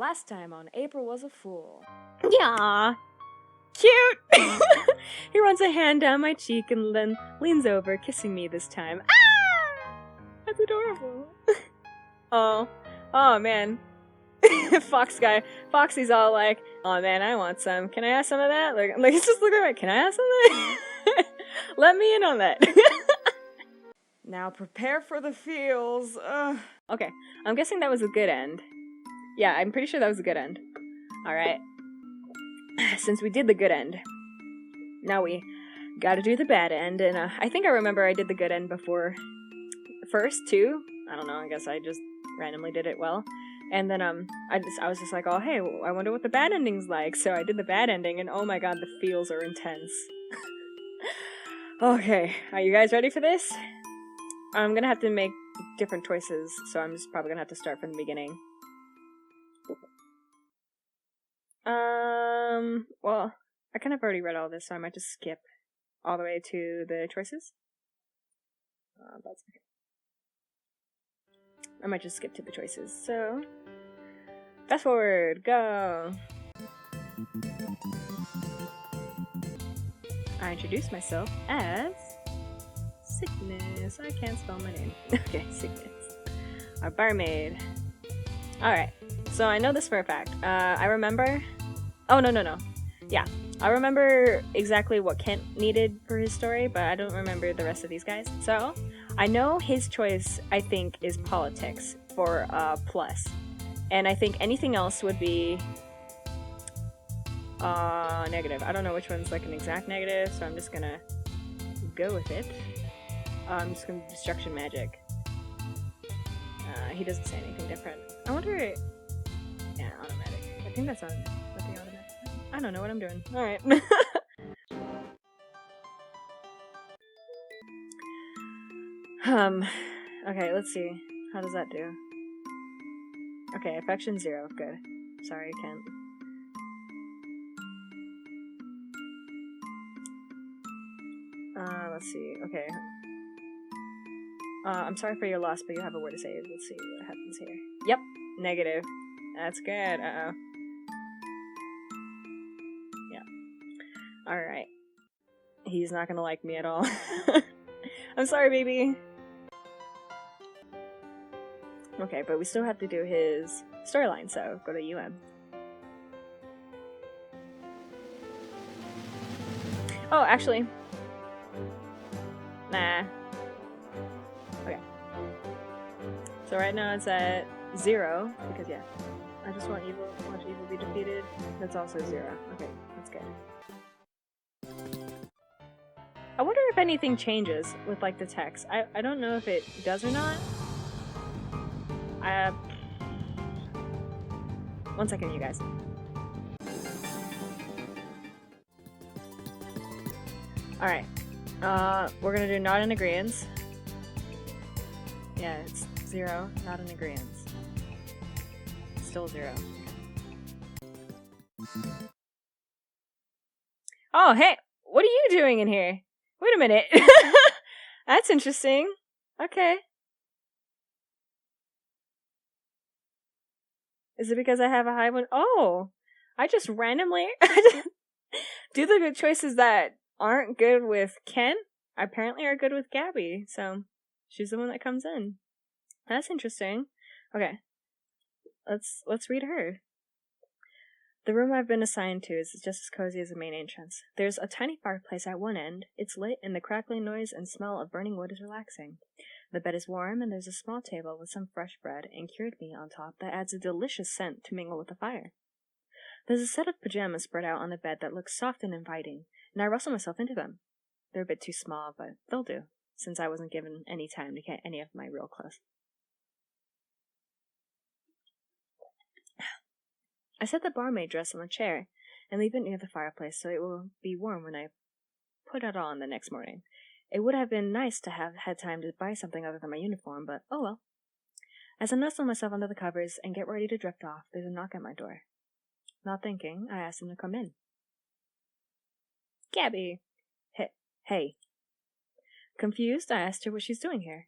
Last time on April Was a Fool. Yeah. Cute! He runs a hand down my cheek and then leans over, kissing me this time. Ah! That's adorable. Oh man. Foxy's all like, oh man, I want some. Can I have some of that? Like he's just looking at me, can I have some of that? Let me in on that. Now prepare for the feels. Okay, I'm guessing that was a good end. Yeah, I'm pretty sure that was a good end. Alright. Since we did the good end, now we gotta do the bad end, and I think I remember I did the good end before first, too. I don't know, I guess I just randomly did it well. And then, I was just like, oh, hey, I wonder what the bad ending's like. So I did the bad ending, and oh my god, the feels are intense. Okay, are you guys ready for this? I'm gonna have to make different choices, so I'm just probably gonna have to start from the beginning. Well, I kind of already read all this, so I might just skip all the way to the choices. That's okay. I might just skip to the choices, so... Fast forward, go! I introduced myself as... Cygnus. I can't spell my name. Okay, Cygnus. Our barmaid. Alright, so I know this for a fact. I remember... Oh, no. Yeah, I remember exactly what Kent needed for his story, but I don't remember the rest of these guys. So, I know his choice, I think, is politics for plus. And I think anything else would be negative. I don't know which one's like an exact negative, so I'm just gonna go with it. I'm just gonna destruction magic. He doesn't say anything different. I wonder... Yeah, automatic. I think that's on the automatic. I don't know what I'm doing. Alright. Okay, let's see. How does that do? Okay, affection 0. Good. Sorry, Kent. Let's see. Okay. I'm sorry for your loss, but you have a word to say. Let's see what happens here. Yep, negative. That's good. Uh-oh. Yeah. Alright. He's not gonna like me at all. I'm sorry, baby. Okay, but we still have to do his storyline, so go to UM. Oh, actually. Nah. Okay. So right now it's at 0, because yeah. I just want evil, watch evil be defeated. That's also 0. Okay, that's good. I wonder if anything changes with like the text. I don't know if it does or not. One second, you guys. Alright. We're gonna do not in agreeance. Yeah, it's 0, not in agreeance. Still 0. Oh, hey! What are you doing in here? Wait a minute. That's interesting. Okay. Is it because I have a high one? Oh! I just randomly do the good choices that aren't good with Ken, apparently are good with Gabby, so she's the one that comes in. That's interesting. Okay. Let's read her. The room I've been assigned to is just as cozy as the main entrance. There's a tiny fireplace at one end. It's lit, and the crackling noise and smell of burning wood is relaxing. The bed is warm, and there's a small table with some fresh bread and cured meat on top that adds a delicious scent to mingle with the fire. There's a set of pajamas spread out on the bed that look soft and inviting, and I rustle myself into them. They're a bit too small, but they'll do, since I wasn't given any time to get any of my real clothes. I set the barmaid dress on the chair and leave it near the fireplace so it will be warm when I put it on the next morning. It would have been nice to have had time to buy something other than my uniform, but oh well. As I nestle myself under the covers and get ready to drift off, there's a knock at my door. Not thinking, I asked him to come in. Gabby! Hey. Confused, I asked her what she's doing here.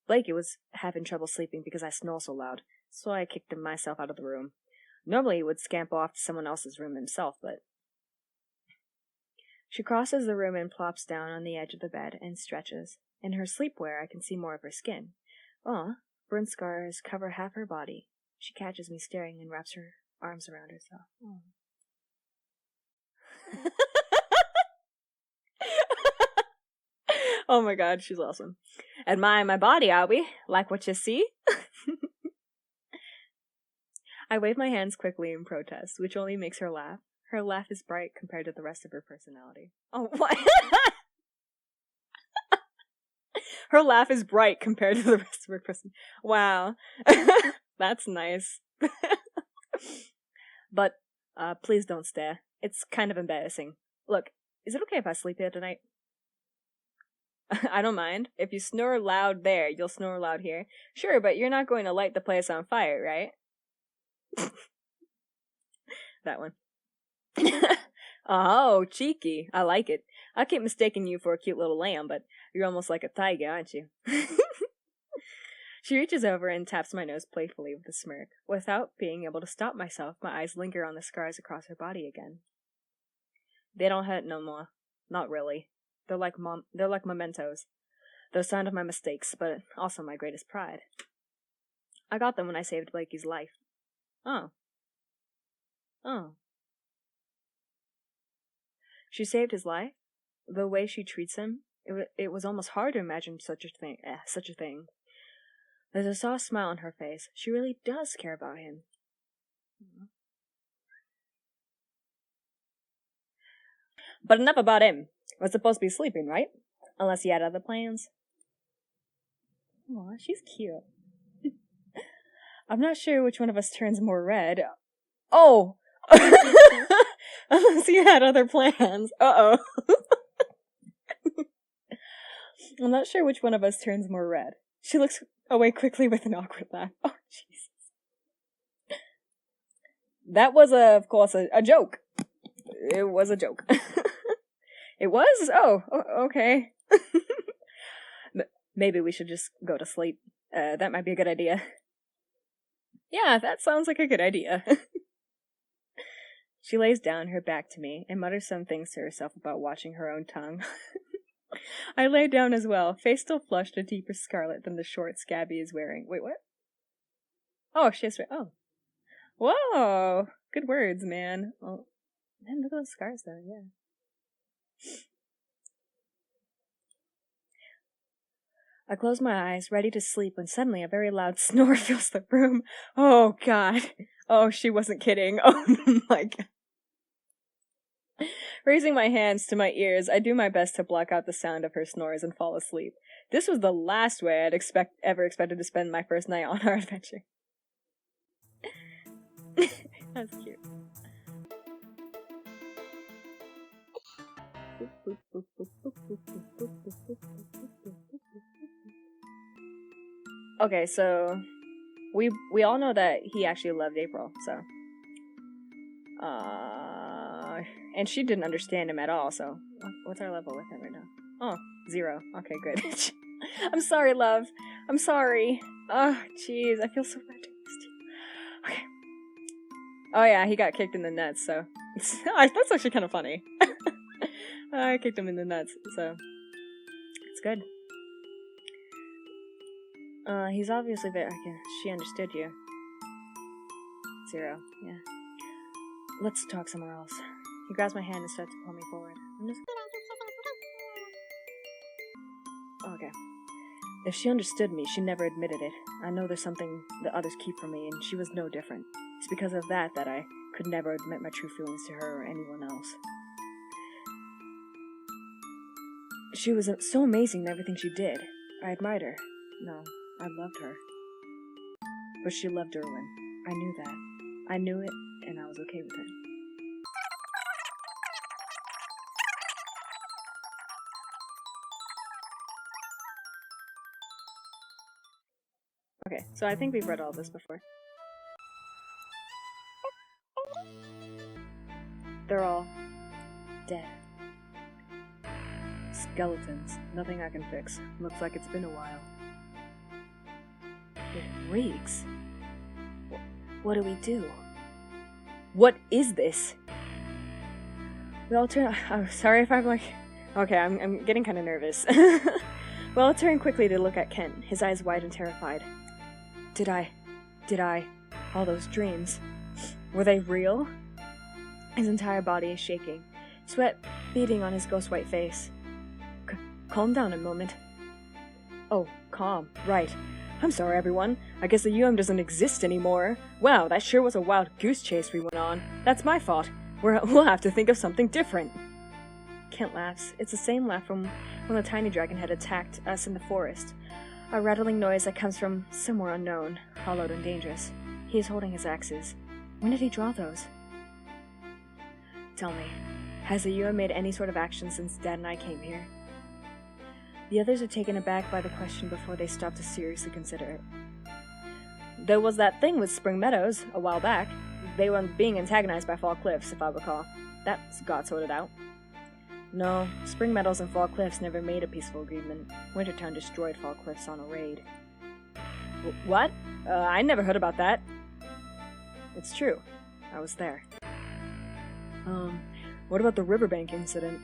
Blakey was having trouble sleeping because I snore so loud, so I kicked myself out of the room. Normally he would scamper off to someone else's room himself, but... She crosses the room and plops down on the edge of the bed and stretches. In her sleepwear I can see more of her skin. Burn scars cover half her body. She catches me staring and wraps her arms around herself. Oh my god, she's awesome. Admire my body, are we? Like what you see? I wave my hands quickly in protest, which only makes her laugh. Her laugh is bright compared to the rest of her personality. Oh, what? Her laugh is bright compared to the rest of her personality. Wow. That's nice. But, please don't stare. It's kind of embarrassing. Look, is it okay if I sleep here tonight? I don't mind. If you snore loud there, you'll snore loud here. Sure, but you're not going to light the place on fire, right? That one. Oh, cheeky. I like it. I keep mistaking you for a cute little lamb, but you're almost like a tiger, aren't you? She reaches over and taps my nose playfully with a smirk. Without being able to stop myself, my eyes linger on the scars across her body again. They don't hurt no more. Not really. They're like mementos. They're a sign of my mistakes, but also my greatest pride. I got them when I saved Blakey's life. Oh. She saved his life? The way she treats him? It was almost hard to imagine such a thing. There's a soft smile on her face. She really does care about him. But enough about him. We're supposed to be sleeping, right? Unless he had other plans. Aw, she's cute. I'm not sure which one of us turns more red. Oh! Unless he had other plans. Uh-oh. I'm not sure which one of us turns more red. She looks away quickly with an awkward laugh. Oh, Jesus. That was, of course, a joke. It was a joke. It was? Oh, okay. Maybe we should just go to sleep. That might be a good idea. Yeah, that sounds like a good idea. She lays down, her back to me, and mutters some things to herself about watching her own tongue. I lay down as well, face still flushed a deeper scarlet than the shorts Gabby is wearing. Wait, what? Oh, she has... Oh. Whoa! Good words, man. Oh, man, look at those scars, though, yeah. I close my eyes, ready to sleep, when suddenly a very loud snore fills the room. Oh, God. Oh, she wasn't kidding. Oh, my God. Raising my hands to my ears, I do my best to block out the sound of her snores and fall asleep. This was the last way I'd ever expected to spend my first night on our adventure. That's cute. Okay, so we all know that he actually loved April, so and she didn't understand him at all, so what's our level with him right now? Oh, 0. Okay, good. I'm sorry, love. I'm sorry. Oh, jeez, I feel so bad doing this to you. Okay. Oh yeah, he got kicked in the nuts, so that's actually kind of funny. I kicked him in the nuts, so it's good. He's obviously very... Okay, she understood you. 0, yeah. Let's talk somewhere else. He grabs my hand and starts to pull me forward. I'm just... Okay. If she understood me, she never admitted it. I know there's something that others keep from me, and she was no different. It's because of that I could never admit my true feelings to her or anyone else. She was so amazing in everything she did. I admired her. No, I loved her. But she loved Erwin. I knew that. I knew it, and I was okay with it. Okay, so I think we've read all this before. They're all dead. Skeletons. Nothing I can fix. Looks like it's been a while. It reeks. What do we do? What is this? We all turn. I'm sorry if I'm like. Okay, I'm getting kind of nervous. We all turn quickly to look at Ken, his eyes wide and terrified. Did I? All those dreams. Were they real? His entire body is shaking, sweat beading on his ghost white face. Calm down a moment. Oh, calm, right. I'm sorry, everyone. I guess the UM doesn't exist anymore. Wow, that sure was a wild goose chase we went on. That's my fault. We'll have to think of something different. Kent laughs. It's the same laugh from when the tiny dragon had attacked us in the forest. A rattling noise that comes from somewhere unknown, hollowed and dangerous. He is holding his axes. When did he draw those? Tell me, has the UM made any sort of action since Dad and I came here? The others are taken aback by the question before they stop to seriously consider it. There was that thing with Spring Meadows a while back. They were being antagonized by Fall Cliffs, if I recall. That got sorted out. No, Spring Meadows and Fall Cliffs never made a peaceful agreement. Wintertown destroyed Fall Cliffs on a raid. What? I never heard about that. It's true. I was there. What about the riverbank incident?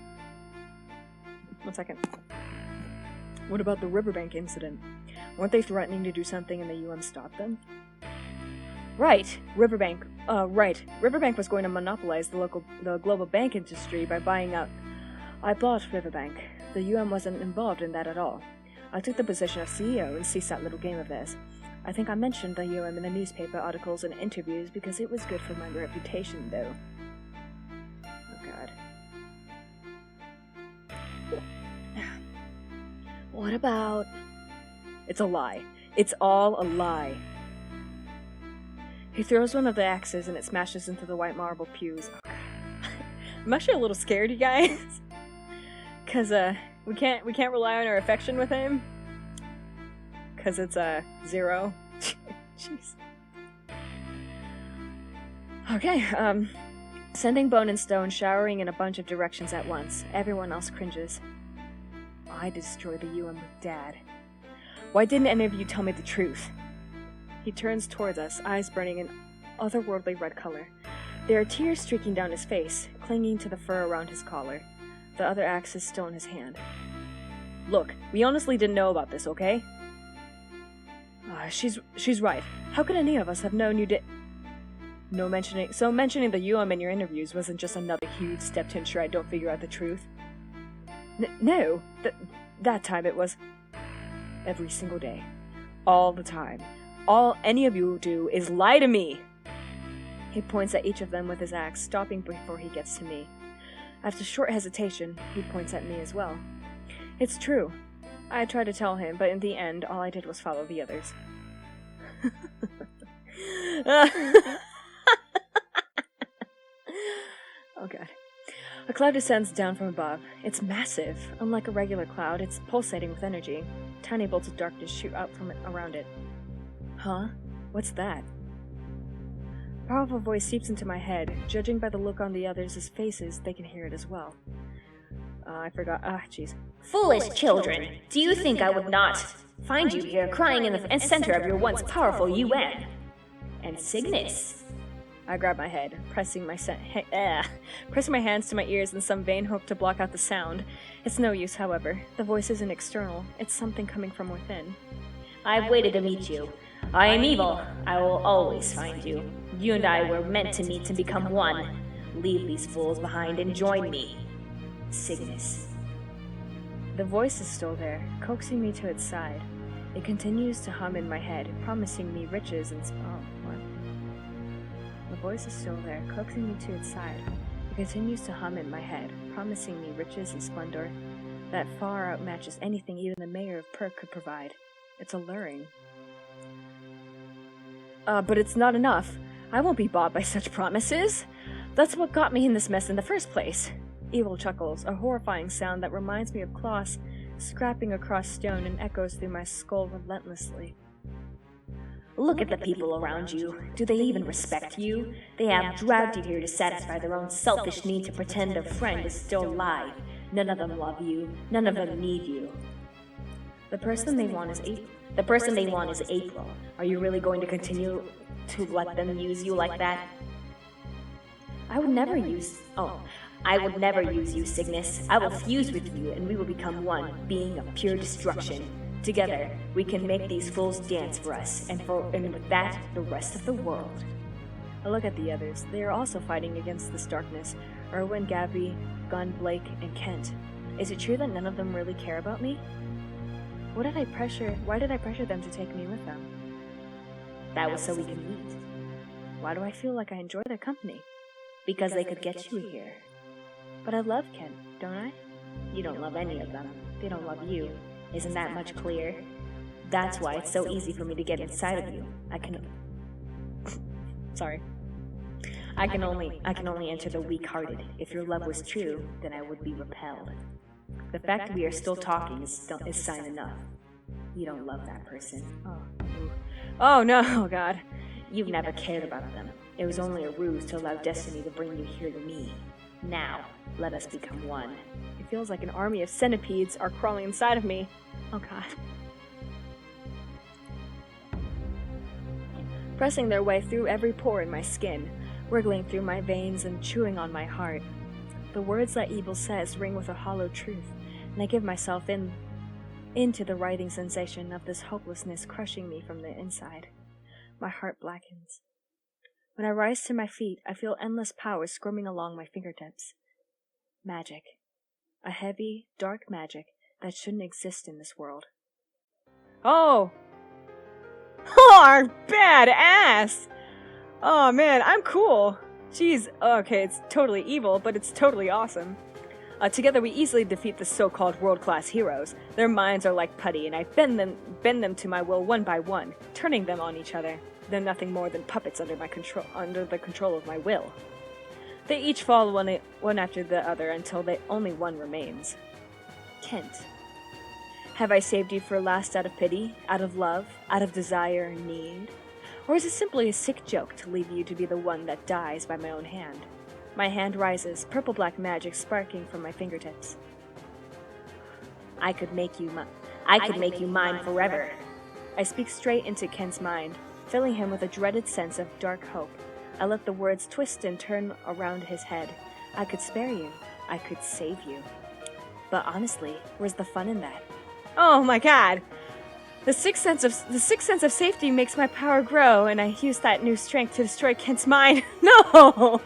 1 second. What about the riverbank incident? Weren't they threatening to do something and the UM stopped them? Right, Riverbank. Right. Riverbank was going to monopolize the global bank industry by buying out. I bought Riverbank. The UM wasn't involved in that at all. I took the position of CEO and ceased that little game of theirs. I think I mentioned the UM in the newspaper articles and interviews because it was good for my reputation, though. Oh, God. What about... It's a lie. It's all a lie. He throws one of the axes and it smashes into the white marble pews. I'm actually a little scared, you guys. Cause we can't rely on our affection with him. Cause it's 0. Jeez. Okay, sending Bone and Stone showering in a bunch of directions at once. Everyone else cringes. I destroyed the UM with Dad. Why didn't any of you tell me the truth? He turns towards us, eyes burning an otherworldly red color. There are tears streaking down his face, clinging to the fur around his collar. The other axe is still in his hand. Look, we honestly didn't know about this, okay? She's right. How could any of us have known you did... No mentioning... So mentioning the UM in your interviews wasn't just another huge step to ensure I don't figure out the truth? No. That time it was... Every single day. All the time. All any of you do is lie to me! He points at each of them with his axe, stopping before he gets to me. After short hesitation, he points at me as well. It's true. I tried to tell him, but in the end, all I did was follow the others. Oh god. A cloud descends down from above. It's massive. Unlike a regular cloud, it's pulsating with energy. Tiny bolts of darkness shoot out from around it. Huh? What's that? A powerful voice seeps into my head. Judging by the look on the others' faces, they can hear it as well. I forgot. Jeez. Foolish children! Do you think I would not find you here crying in the center of your once powerful UN? And Cygnus? I grab my head, pressing my hands to my ears in some vain hope to block out the sound. It's no use, however. The voice isn't external. It's something coming from within. I've waited to meet you. I am evil. I will always find you. You and I were meant to meet and become one. Leave these fools behind and join me. Cygnus. The voice is still there, coaxing me to its side. It continues to hum in my head, promising me riches and what? The voice is still there, coaxing me to its side. It continues to hum in my head, promising me riches and splendor that far outmatches anything even the mayor of Perk could provide. It's alluring. But it's not enough. I won't be bought by such promises. That's what got me in this mess in the first place. Evil chuckles, a horrifying sound that reminds me of claws scrapping across stone and echoes through my skull relentlessly. Look at the people around you. Do they even respect you? They have dragged you here to satisfy their own selfish need to pretend a friend is still alive. None of them love you. None of them need you. The person they want is April. Are you really going to continue to let them use you like that? I would never use you, Cygnus. I will fuse with you, and we will become one, being of pure destruction. Together, we can make these fools dance for us, and with that, the rest of the world. I look at the others. They are also fighting against this darkness. Erwin, Gabby, Gunn, Blake, and Kent. Is it true that none of them really care about me? Why did I pressure them to take me with them? That was so we could meet. Why do I feel like I enjoy their company? Because they could get you here. But I love Kent, don't I? You don't love any of them. They don't love you. Isn't that much clear? That's why it's so easy for me to get inside of you. Sorry. I can only enter the weak-hearted. If your love was true, then I would be repelled. The fact that we are still talking is sign enough. You don't love that person. Oh no, oh God. You've never cared about them. It was only a ruse to allow destiny to bring you here to me. Now, let us become one. It feels like an army of centipedes are crawling inside of me. Oh God. Pressing their way through every pore in my skin, wriggling through my veins and chewing on my heart. The words that evil says ring with a hollow truth, and I give myself into the writhing sensation of this hopelessness crushing me from the inside. My heart blackens. When I rise to my feet, I feel endless power squirming along my fingertips. Magic. A heavy, dark magic that shouldn't exist in this world. Oh! Oh, badass! Oh man, I'm cool. Jeez, okay, it's totally evil, but it's totally awesome. Together we easily defeat the so-called world-class heroes. Their minds are like putty, and I bend them to my will one by one, turning them on each other. They're nothing more than puppets under the control of my will. They each fall one after the other until only one remains. Kent. Have I saved you for last out of pity, out of love, out of desire and need? Or is it simply a sick joke to leave you to be the one that dies by my own hand? My hand rises, purple-black magic sparking from my fingertips. I could make you mine forever. I speak straight into Kent's mind, filling him with a dreaded sense of dark hope. I let the words twist and turn around his head. I could spare you. I could save you. But honestly, where's the fun in that? Oh my God! The sixth sense of safety makes my power grow, and I use that new strength to destroy Kent's mind. No!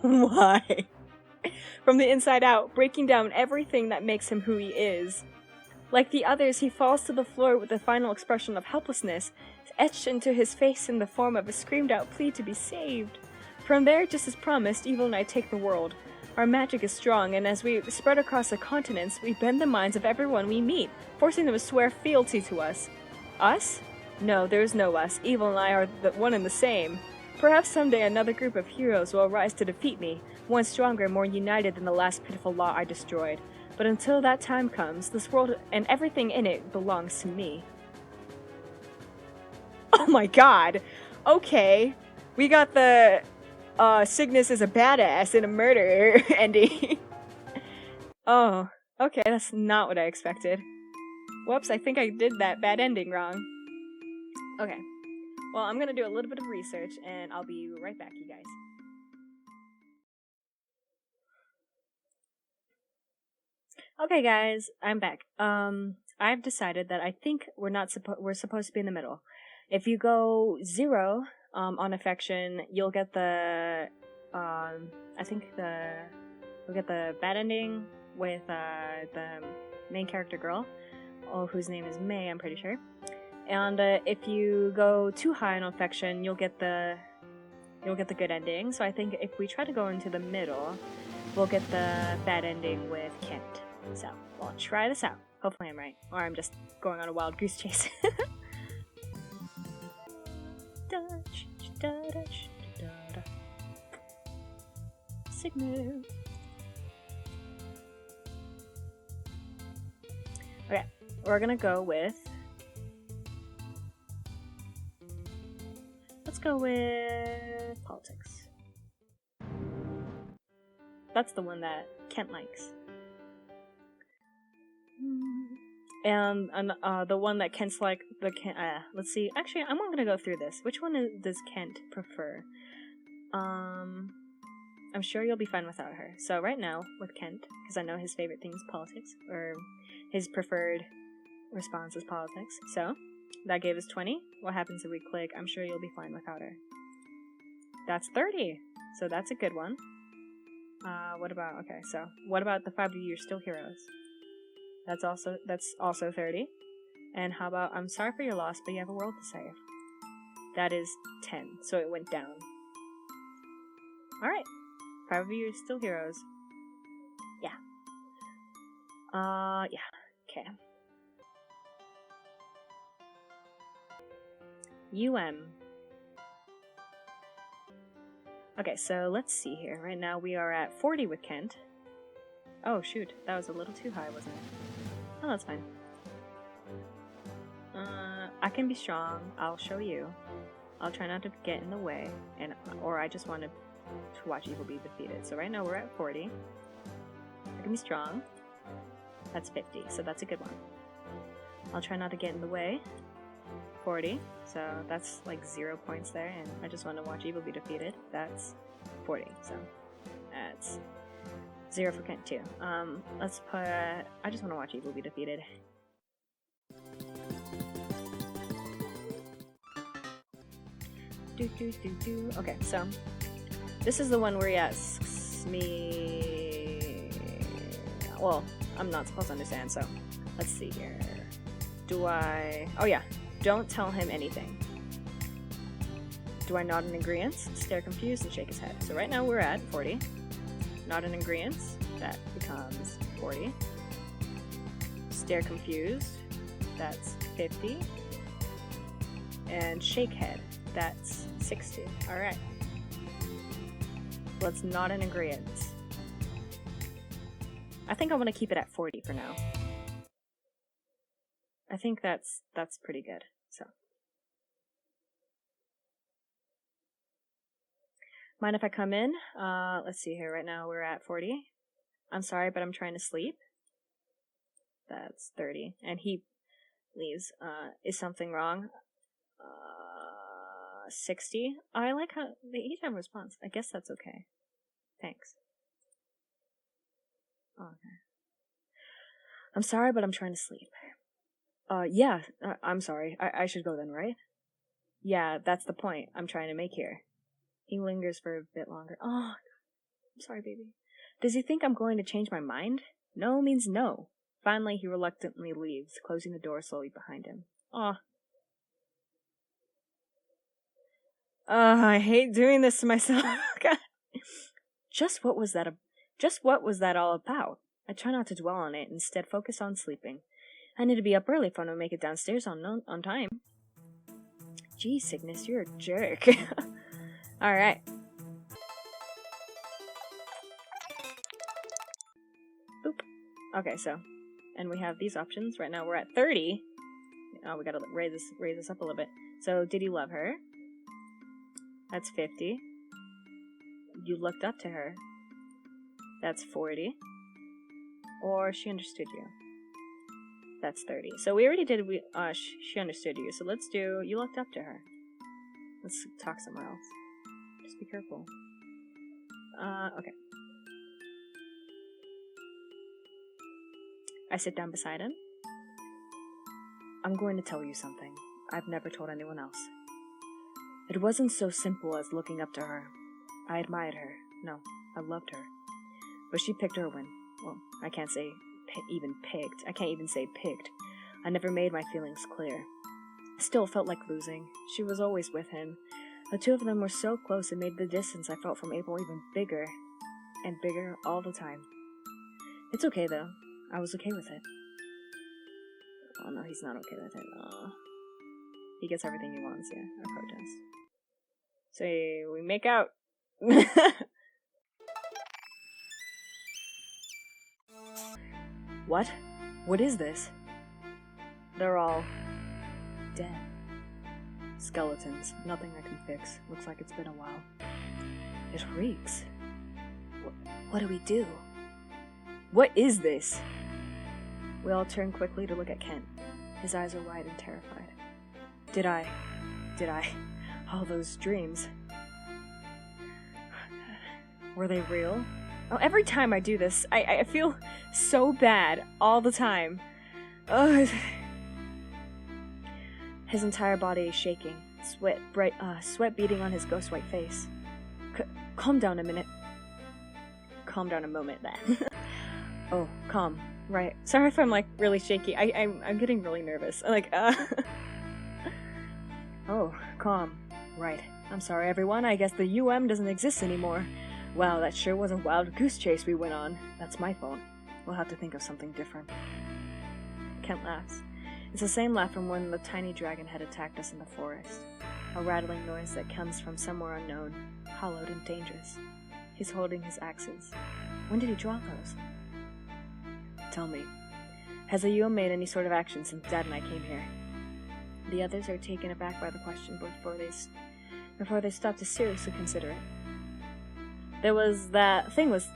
Why? From the inside out, breaking down everything that makes him who he is. Like the others, he falls to the floor with the final expression of helplessness, etched into his face in the form of a screamed-out plea to be saved. From there, just as promised, Evil and I take the world. Our magic is strong, and as we spread across the continents, we bend the minds of everyone we meet, forcing them to swear fealty to us. Us? No, there is no us. Evil and I are the one and the same. Perhaps someday another group of heroes will arise to defeat me, one stronger, more united than the last pitiful law I destroyed. But until that time comes, this world and everything in it belongs to me. Oh my God! Okay. We got the, Cygnus is a badass in a murder ending. Oh, okay, that's not what I expected. Whoops, I think I did that bad ending wrong. Okay. Well, I'm gonna do a little bit of research, and I'll be right back, you guys. Okay, guys, I'm back. I've decided that I think we're supposed to be in the middle. If you go 0 on affection, you'll get the you'll get the bad ending with the main character girl, whose name is May, I'm pretty sure. And if you go too high on affection, you'll get the good ending. So I think if we try to go into the middle, we'll get the bad ending with Kent. So we'll try this out. Hopefully I'm right, or I'm just going on a wild goose chase. Cygnus. Okay, we're gonna go with. Let's go with politics. That's the one that Kent likes. And the one that Kent's like, let's see. Actually, I'm not gonna go through this. Which one does Kent prefer? I'm sure you'll be fine without her. So right now, with Kent, because I know his favorite thing is politics, or his preferred response is politics. So, that gave us 20. What happens if we click, I'm sure you'll be fine without her? That's 30. So that's a good one. What about the 5 of you are still heroes? That's also 30. And how about, I'm sorry for your loss, but you have a world to save? That is 10. So it went down. Alright. 5 of you are still heroes. Yeah. Yeah. Okay. Okay, so let's see here. Right now we are at 40 with Kent. Oh shoot, that was a little too high, wasn't it? Oh, that's fine. I can be strong. I'll show you. I'll try not to get in the way, or I just wanted to watch evil be defeated. So right now we're at 40. I can be strong. That's 50, so that's a good one. I'll try not to get in the way. 40, so that's like 0 points there, and I just want to watch evil be defeated. That's 40, so that's 0 for Kent too. Let's put, I just want to watch evil be defeated. Okay, so this is the one where he asks me, well, I'm not supposed to understand, so let's see here. Oh yeah, don't tell him anything. Do I nod in agreement, stare confused, and shake his head? So right now we're at 40. Nod in agreement, that becomes 40. Stare confused, that's 50. And shake head, that's 60. Alright. Let's nod in agreement. I think I want to keep it at 40 for now. I think that's pretty good. So, mind if I come in? Let's see here. Right now we're at 40. I'm sorry, but I'm trying to sleep. That's 30. And he leaves. Is something wrong? 60. I like how they each have a response. I guess that's okay. Thanks. Oh, okay. I'm sorry, but I'm trying to sleep. Yeah, I'm sorry. I should go then, right? Yeah, that's the point I'm trying to make here. He lingers for a bit longer. Oh, I'm sorry, baby. Does he think I'm going to change my mind? No means no. Finally, he reluctantly leaves, closing the door slowly behind him. Aw. I hate doing this to myself. God. Just what was that all about? I try not to dwell on it, instead focus on sleeping. I need to be up early if I don't make it downstairs on time. Gee, Cygnus, you're a jerk. Alright. Boop. Okay, so, and we have these options. Right now we're at 30. Oh, we gotta raise this up a little bit. So, did you love her? That's 50. You looked up to her. That's 40. Or she understood you. That's 30. So we already did, she understood you. So let's do, you looked up to her. Let's talk somewhere else. Just be careful. Okay. I sit down beside him. I'm going to tell you something I've never told anyone else. It wasn't so simple as looking up to her. I admired her. No, I loved her. But she picked her win. Well, I can't say even picked. I can't even say picked. I never made my feelings clear. I still felt like losing. She was always with him. The two of them were so close it made the distance I felt from April even bigger. And bigger all the time. It's okay though. I was okay with it. Oh no, he's not okay with it. He gets everything he wants, yeah. I protest. So we make out. What? What is this? They're all dead. Skeletons. Nothing I can fix. Looks like it's been a while. It reeks. What do we do? What is this? We all turn quickly to look at Kent. His eyes are wide and terrified. Did I? All those dreams. Were they real? Oh, every time I do this, I feel so bad all the time. Ugh. His entire body is shaking, sweat beading on his ghost white face. Calm down a minute. Calm down a moment, then. Oh, calm. Right. Sorry if I'm really shaky. I'm getting really nervous. Oh, calm. Right. I'm sorry, everyone. I guess the UM doesn't exist anymore. Wow, that sure was a wild goose chase we went on. That's my fault. We'll have to think of something different. Kent laughs. It's the same laugh from when the tiny dragon had attacked us in the forest. A rattling noise that comes from somewhere unknown, hollowed and dangerous. He's holding his axes. When did he draw those? Tell me, has the UM made any sort of action since Dad and I came here? The others are taken aback by the question before they stop to seriously consider it. There was that thing with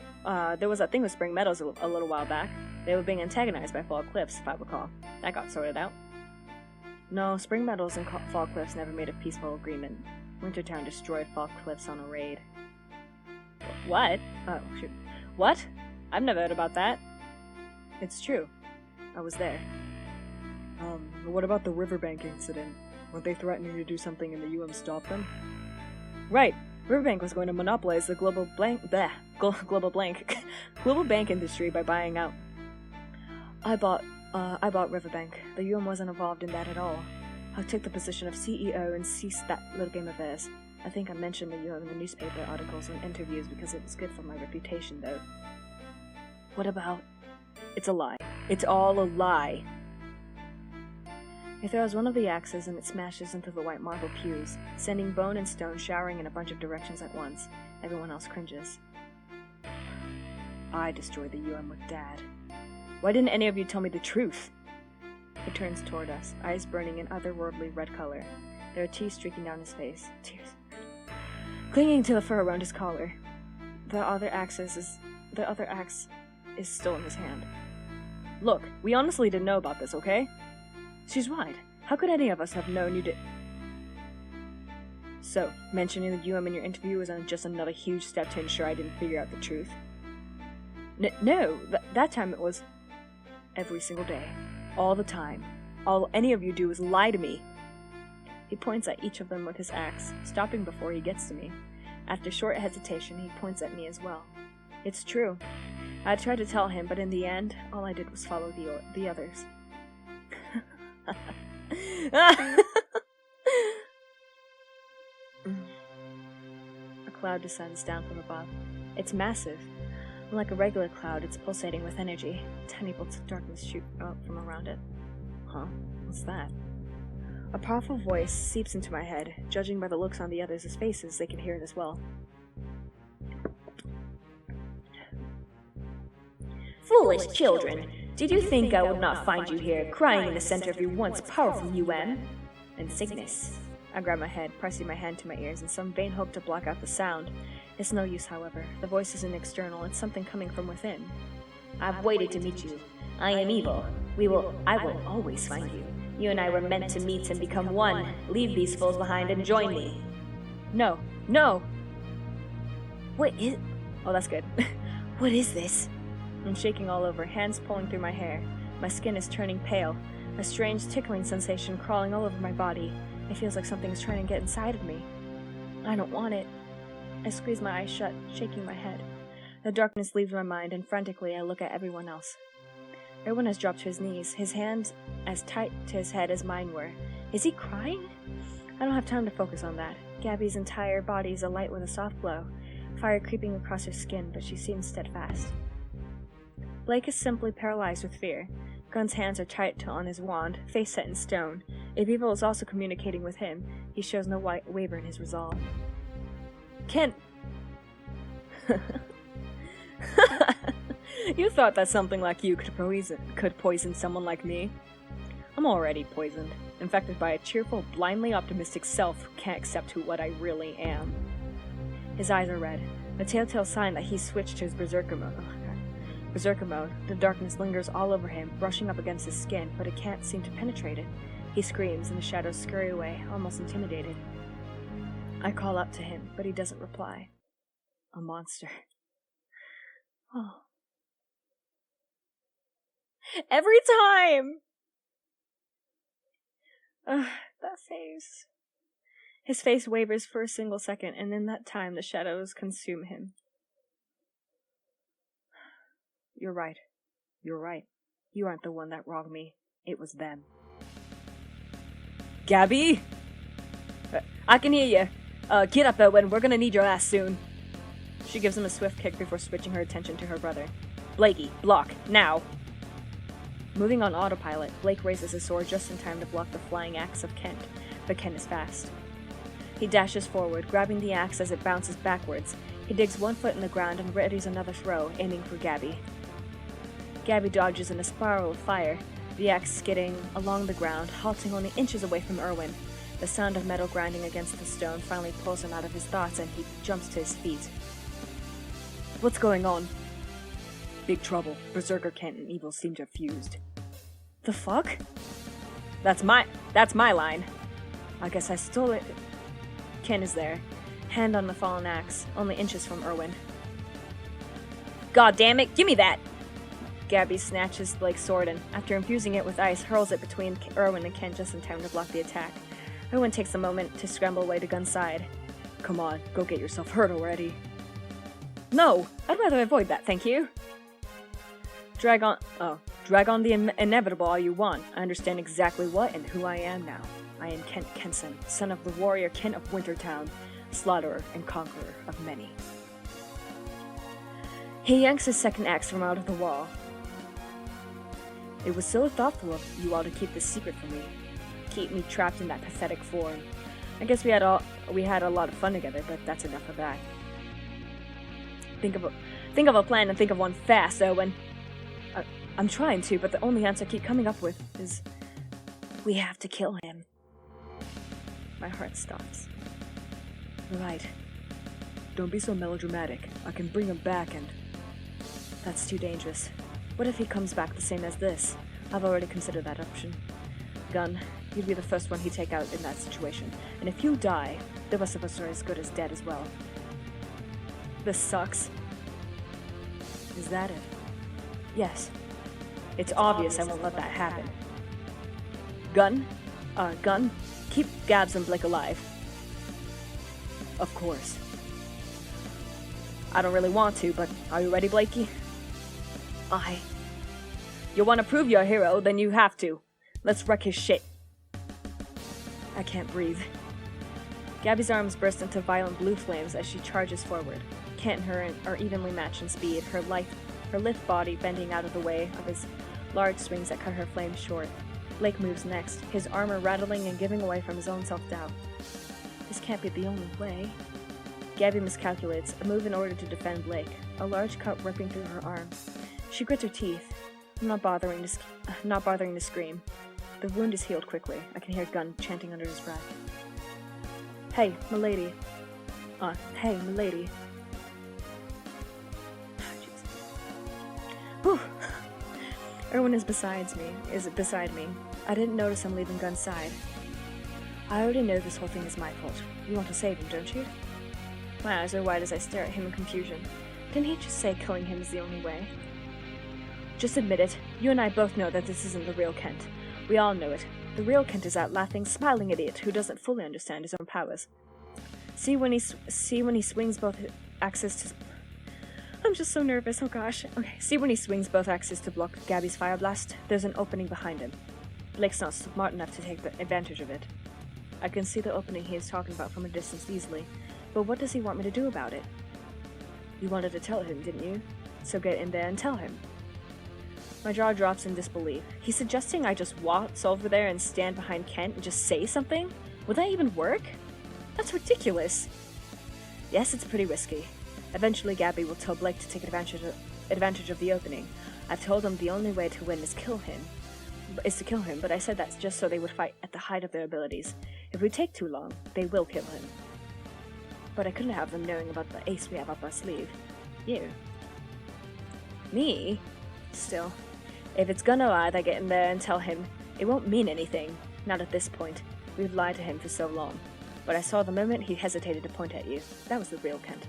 Spring Meadows a little while back. They were being antagonized by Fall Cliffs, if I recall. That got sorted out. No, Spring Meadows and Fall Cliffs never made a peaceful agreement. Wintertown destroyed Fall Cliffs on a raid. What? Oh, shoot. What? I've never heard about that. It's true. I was there. What about the riverbank incident? Weren't they threatening to do something and the UM stopped them? Right. Riverbank was going to monopolize the global bank industry by buying out. I bought Riverbank. The UM wasn't involved in that at all. I took the position of CEO and ceased that little game of theirs. I think I mentioned the UM in the newspaper articles and interviews because it was good for my reputation, though. What about... It's a lie. It's all a lie. He throws one of the axes and it smashes into the white marble pews, sending bone and stone showering in a bunch of directions at once. Everyone else cringes. I destroyed the UM with Dad. Why didn't any of you tell me the truth? He turns toward us, eyes burning an otherworldly red color. There are tears streaking down his face. Tears. Clinging to the fur around his collar. The other axe is still in his hand. Look, we honestly didn't know about this, okay? She's right. How could any of us have known you did? So, mentioning the UM in your interview was just another huge step to ensure I didn't figure out the truth? No, that time it was every single day. All the time. All any of you do is lie to me. He points at each of them with his axe, stopping before he gets to me. After short hesitation, he points at me as well. It's true. I tried to tell him, but in the end, all I did was follow the others. A cloud descends down from above. It's massive. Unlike a regular cloud, it's pulsating with energy. Tiny bolts of darkness shoot out from around it. Huh? What's that? A powerful voice seeps into my head. Judging by the looks on the others' faces, they can hear it as well. Foolish children, did you think I would not find you here, crying in the center of your once powerful UN? And Cygnus. I grab my head, pressing my hand to my ears in some vain hope to block out the sound. It's no use, however. The voice isn't external, it's something coming from within. I've waited to meet you. I am evil. I will always find you. You and I were meant to meet and become one. Leave these fools behind and join me. No. What is... Oh, that's good. What is this? I'm shaking all over, hands pulling through my hair. My skin is turning pale. A strange tickling sensation crawling all over my body. It feels like something is trying to get inside of me. I don't want it. I squeeze my eyes shut, shaking my head. The darkness leaves my mind, and frantically I look at everyone else. Everyone has dropped to his knees, his hands as tight to his head as mine were. Is he crying? I don't have time to focus on that. Gabby's entire body is alight with a soft glow, fire creeping across her skin, but she seems steadfast. Blake is simply paralyzed with fear. Gunn's hands are tight on his wand, face set in stone. If evil is also communicating with him, he shows no waver in his resolve. Kent! You thought that something like you could poison someone like me? I'm already poisoned, infected by a cheerful, blindly optimistic self who can't accept what I really am. His eyes are red, a telltale sign that he's switched to his berserker mode. Oh, God. Berserker mode. The darkness lingers all over him, brushing up against his skin, but it can't seem to penetrate it. He screams, and the shadows scurry away, almost intimidated. I call out to him, but he doesn't reply. A monster. Oh. Every time! That face. His face wavers for a single second, and in that time the shadows consume him. You're right. You're right. You aren't the one that wronged me. It was them. Gabby? I can hear you. Get up, Owen. We're gonna need your ass soon. She gives him a swift kick before switching her attention to her brother. Blakey, block, now! Moving on autopilot, Blake raises his sword just in time to block the flying axe of Kent, but Kent is fast. He dashes forward, grabbing the axe as it bounces backwards. He digs one foot in the ground and readies another throw, aiming for Gabby. Gabby dodges in a spiral of fire, the axe skidding along the ground, halting only inches away from Erwin. The sound of metal grinding against the stone finally pulls him out of his thoughts and he jumps to his feet. What's going on? Big trouble. Berserker Kent and evil seem to have fused. The fuck? That's my line. I guess I stole it. Ken is there, hand on the fallen axe, only inches from Erwin. God damn it, give me that! Gabby snatches Blake's sword and, after infusing it with ice, hurls it between Erwin and Ken just in time to block the attack. Erwin takes a moment to scramble away to Gunn's side. Come on, go get yourself hurt already. No, I'd rather avoid that, thank you. Drag on the inevitable all you want. I understand exactly what and who I am now. I am Kent Kenson, son of the warrior Kent of Wintertown, slaughterer and conqueror of many. He yanks his second axe from out of the wall. It was so thoughtful of you all to keep this secret from me. Keep me trapped in that pathetic form. I guess we had a lot of fun together, but that's enough of that. Think of a plan and think of one fast, Owen. I'm trying to, but the only answer I keep coming up with is, we have to kill him. My heart stops. Right. Don't be so melodramatic. I can bring him back and... That's too dangerous. What if he comes back the same as this? I've already considered that option. Gunn, you'd be the first one he'd take out in that situation. And if you die, the rest of us are as good as dead as well. This sucks. Is that it? Yes. It's obvious I won't let that happen. Gunn, keep Gabs and Blake alive. Of course. I don't really want to, but are you ready, Blakey? You want to prove you're a hero, then you have to. Let's wreck his shit. I can't breathe. Gabby's arms burst into violent blue flames as she charges forward. Kent and her are evenly matched in speed, her lithe body bending out of the way of his large swings that cut her flames short. Blake moves next, his armor rattling and giving away from his own self-doubt. This can't be the only way. Gabby miscalculates, a move in order to defend Blake, a large cut ripping through her arm. She grits her teeth, not bothering to scream. The wound is healed quickly. I can hear Gunn chanting under his breath. Hey, milady. Hey, milady. Whew. Erwin is beside me. I didn't notice him leaving Gunn's side. I already know this whole thing is my fault. You want to save him, don't you? My eyes are wide as I stare at him in confusion. Didn't he just say killing him is the only way? Just admit it. You and I both know that this isn't the real Kent. We all know it. The real Kent is that laughing, smiling idiot who doesn't fully understand his own powers. See when he swings both axes to... I'm just so nervous, oh gosh. Okay, see when he swings both axes to block Gabby's fire blast? There's an opening behind him. Blake's not smart enough to take advantage of it. I can see the opening he is talking about from a distance easily, but what does he want me to do about it? You wanted to tell him, didn't you? So get in there and tell him. My jaw drops in disbelief. He's suggesting I just waltz over there and stand behind Kent and just say something? Would that even work? That's ridiculous. Yes, it's pretty risky. Eventually Gabby will tell Blake to take advantage of the opening. I've told him the only way to win is to kill him, but I said that's just so they would fight at the height of their abilities. If we take too long, they will kill him. But I couldn't have them knowing about the ace we have up our sleeve. You. Me? Still, if it's gonna lie, then get in there and tell him. It won't mean anything. Not at this point. We've lied to him for so long. But I saw the moment he hesitated to point at you. That was the real Kent.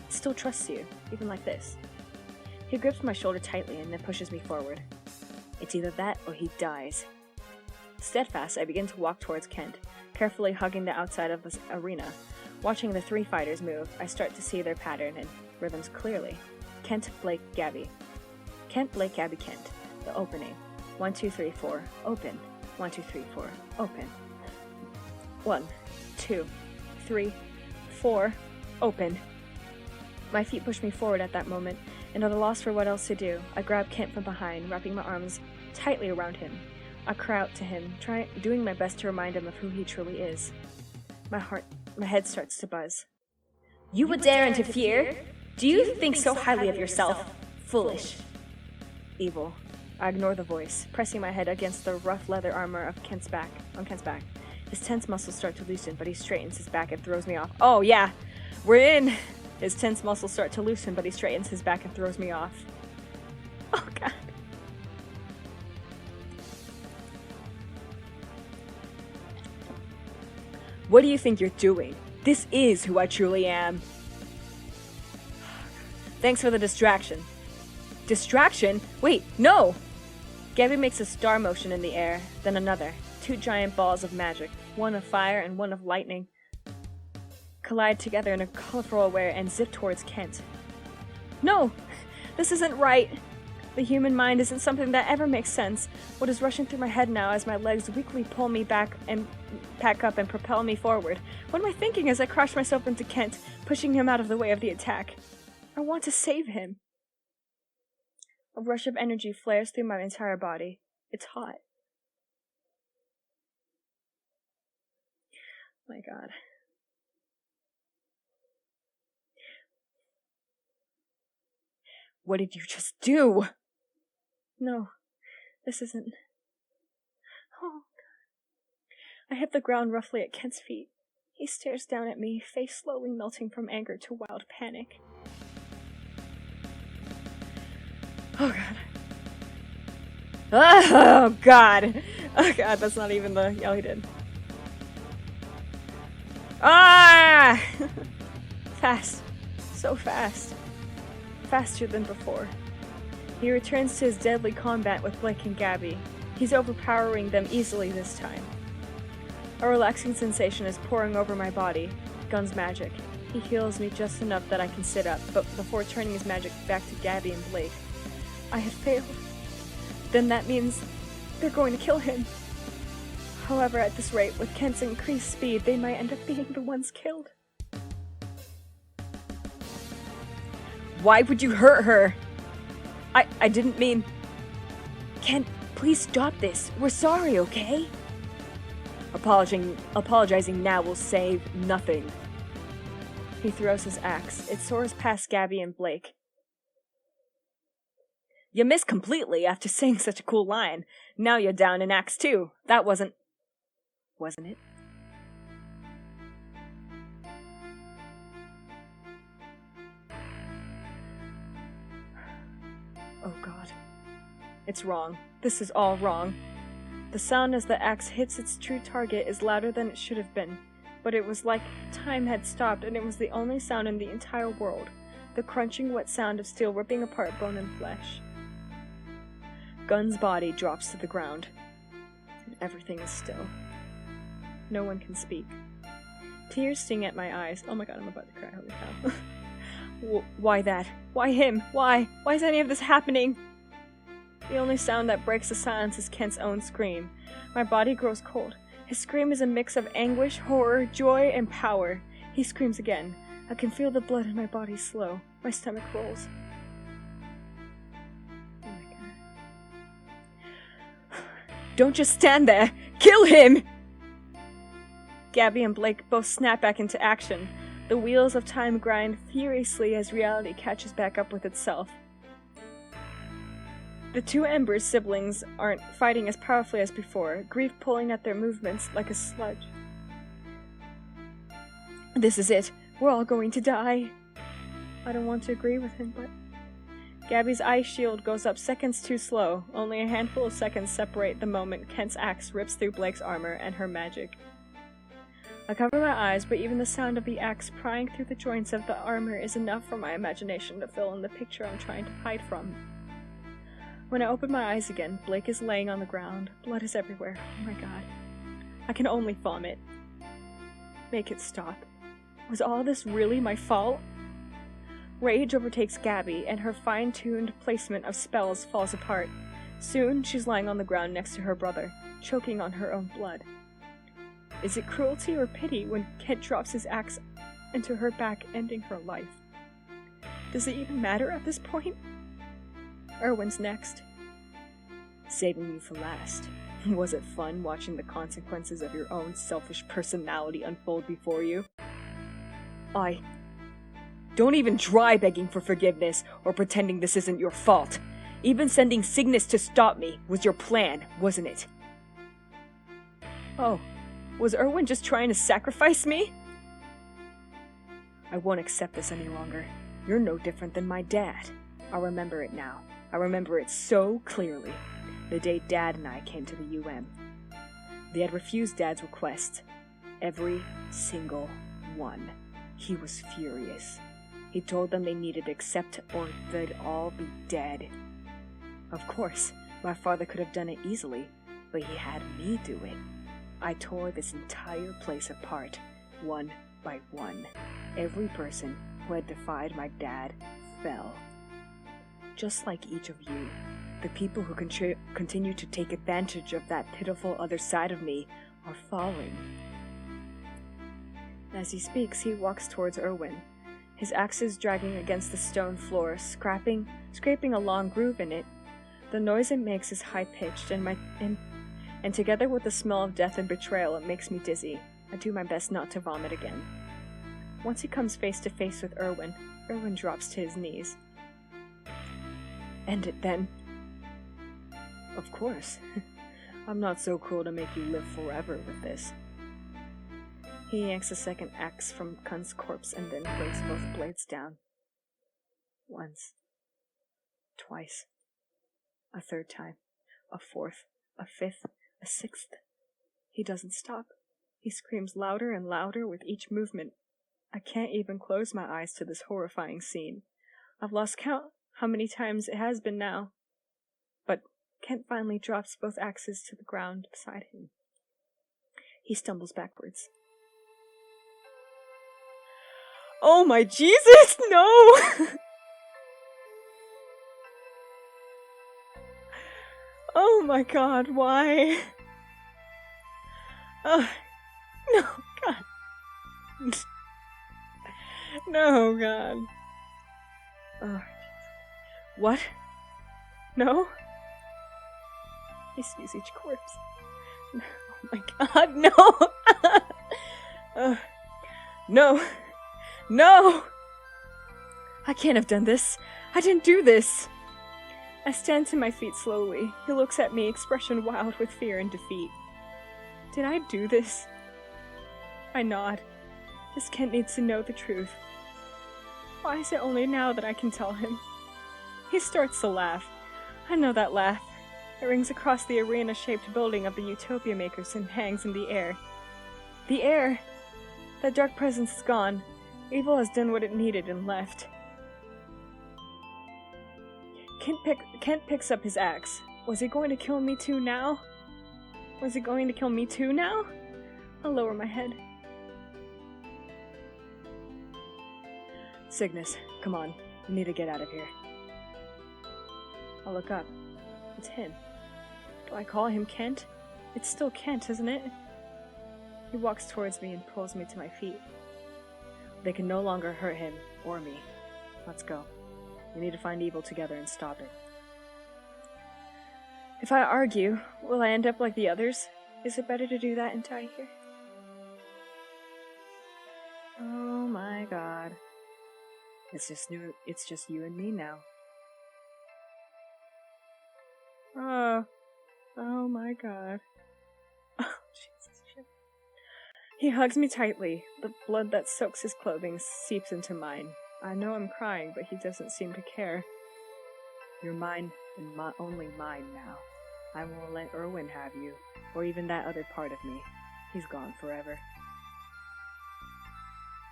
He still trusts you, even like this. He grips my shoulder tightly and then pushes me forward. It's either that or he dies. Steadfast, I begin to walk towards Kent, carefully hugging the outside of the arena. Watching the three fighters move, I start to see their pattern and rhythms clearly. Kent, Blake, Gabby. Kent, Blake, Gabby, Kent. The opening. 1, 2, 3, 4. Open. 1, 2, 3, 4. Open. 1, 2, 3, 4. Open. My feet push me forward at that moment, and at a loss for what else to do, I grab Kent from behind, wrapping my arms tightly around him. I cry out to him, doing my best to remind him of who he truly is. My head starts to buzz. You would dare interfere? Do you think so highly of yourself? Foolish. Evil. I ignore the voice, pressing my head against the rough leather armor on Kent's back. His tense muscles start to loosen, but he straightens his back and throws me off. Oh yeah, we're in! His tense muscles start to loosen, but he straightens his back and throws me off. Oh god. What do you think you're doing? This is who I truly am. Thanks for the distraction. Distraction? Wait, no! Gabby makes a star motion in the air, then another. 2 giant balls of magic, one of fire and one of lightning, collide together in a colorful way and zip towards Kent. No! This isn't right! The human mind isn't something that ever makes sense. What is rushing through my head now as my legs weakly pull me back and pack up and propel me forward? What am I thinking as I crush myself into Kent, pushing him out of the way of the attack? I want to save him. A rush of energy flares through my entire body. It's hot. My god. What did you just do? No, this isn't. Oh, God. I hit the ground roughly at Kent's feet. He stares down at me, face slowly melting from anger to wild panic. Oh, God. Oh, God. Oh, God, that's not even the yell he did. Ah! Fast. So fast. Faster than before. He returns to his deadly combat with Blake and Gabby. He's overpowering them easily this time. A relaxing sensation is pouring over my body. Gun's magic. He heals me just enough that I can sit up, but before turning his magic back to Gabby and Blake. I had failed. Then that means they're going to kill him. However, at this rate, with Kent's increased speed, they might end up being the ones killed. Why would you hurt her? I didn't mean... Kent, please stop this. We're sorry, okay? Apologizing now will save nothing. He throws his axe. It soars past Gabby and Blake. You missed completely after saying such a cool line. Now you're down in axe too. That wasn't it? Oh god. It's wrong. This is all wrong. The sound as the axe hits its true target is louder than it should have been, but it was like time had stopped and it was the only sound in the entire world. The crunching wet sound of steel ripping apart bone and flesh. Gun's body drops to the ground, and everything is still. No one can speak. Tears sting at my eyes. Oh my god, I'm about to cry, holy cow. Why that? Why him? Why? Why is any of this happening? The only sound that breaks the silence is Kent's own scream. My body grows cold. His scream is a mix of anguish, horror, joy, and power. He screams again. I can feel the blood in my body slow. My stomach rolls. Oh my god. Don't just stand there! Kill him! Gabby and Blake both snap back into action. The wheels of time grind furiously as reality catches back up with itself. The two Embers siblings aren't fighting as powerfully as before, grief pulling at their movements like a sludge. This is it. We're all going to die. I don't want to agree with him, but Gabby's ice shield goes up seconds too slow. Only a handful of seconds separate the moment Kent's axe rips through Blake's armor and her magic. I cover my eyes, but even the sound of the axe prying through the joints of the armor is enough for my imagination to fill in the picture I'm trying to hide from. When I open my eyes again, Blake is laying on the ground. Blood is everywhere. Oh my god. I can only vomit. Make it stop. Was all this really my fault? Rage overtakes Gabby, and her fine-tuned placement of spells falls apart. Soon, she's lying on the ground next to her brother, choking on her own blood. Is it cruelty or pity when Kent drops his axe into her back, ending her life? Does it even matter at this point? Erwin's next. Saving you for last. Was it fun watching the consequences of your own selfish personality unfold before you? Don't even try begging for forgiveness or pretending this isn't your fault. Even sending Cygnus to stop me was your plan, wasn't it? Oh, was Erwin just trying to sacrifice me? I won't accept this any longer. You're no different than my dad. I remember it now. I remember it so clearly. The day Dad and I came to the UM. They had refused Dad's request. Every single one. He was furious. He told them they needed to accept or they'd all be dead. Of course, my father could have done it easily, but he had me do it. I tore this entire place apart, one by one. Every person who had defied my dad fell. Just like each of you, the people who continue to take advantage of that pitiful other side of me are falling. As he speaks, he walks towards Erwin. His axe is dragging against the stone floor, scraping a long groove in it. The noise it makes is high-pitched, and together with the smell of death and betrayal, it makes me dizzy. I do my best not to vomit again. Once he comes face to face with Erwin, Erwin drops to his knees. End it then. Of course. I'm not so cruel to make you live forever with this. He yanks a second axe from Kunt's corpse and then breaks both blades down. Once. Twice. A third time. A fourth. A fifth. A sixth. He doesn't stop. He screams louder and louder with each movement. I can't even close my eyes to this horrifying scene. I've lost count how many times it has been now. But Kent finally drops both axes to the ground beside him. He stumbles backwards. Oh my Jesus, no! Oh my god, why? Oh, no, God. No, God. Oh, what? No? He sees each corpse. Oh my god, no! No! No! I can't have done this. I didn't do this. I stand to my feet slowly. He looks at me, expression wild with fear and defeat. Did I do this? I nod. This Kent needs to know the truth. Why is it only now that I can tell him? He starts to laugh. I know that laugh. It rings across the arena-shaped building of the Utopia Makers and hangs in the air. The air! That dark presence is gone. Evil has done what it needed and left. Kent picks up his axe. Was he going to kill me too now? Was he going to kill me too now? I'll lower my head. Cygnus, come on. We need to get out of here. I'll look up. It's him. Do I call him Kent? It's still Kent, isn't it? He walks towards me and pulls me to my feet. They can no longer hurt him or me. Let's go. We need to find evil together and stop it. If I argue, will I end up like the others? Is it better to do that and die here? Oh my god. It's just you and me now. Oh my god. Oh, Jesus shit. He hugs me tightly. The blood that soaks his clothing seeps into mine. I know I'm crying, but he doesn't seem to care. You're mine and only mine now. I won't let Erwin have you, or even that other part of me. He's gone forever.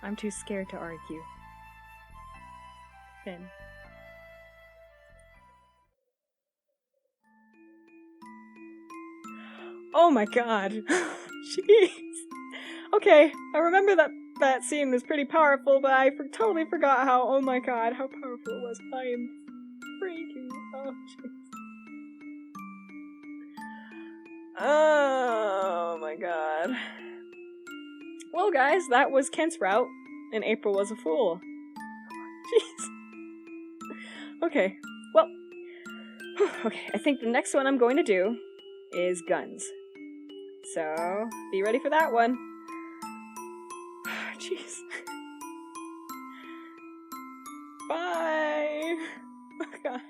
I'm too scared to argue. Finn. Oh my god. Jeez. Okay, I remember that scene was pretty powerful, but I totally forgot how, oh my god, how powerful it was. I am freaking, oh jeez. Oh my god. Well guys, that was Kent's route, and April was a fool. Jeez. Okay, well, okay, I think the next one I'm going to do is guns. So, be ready for that one. Jeez. Bye! Oh god.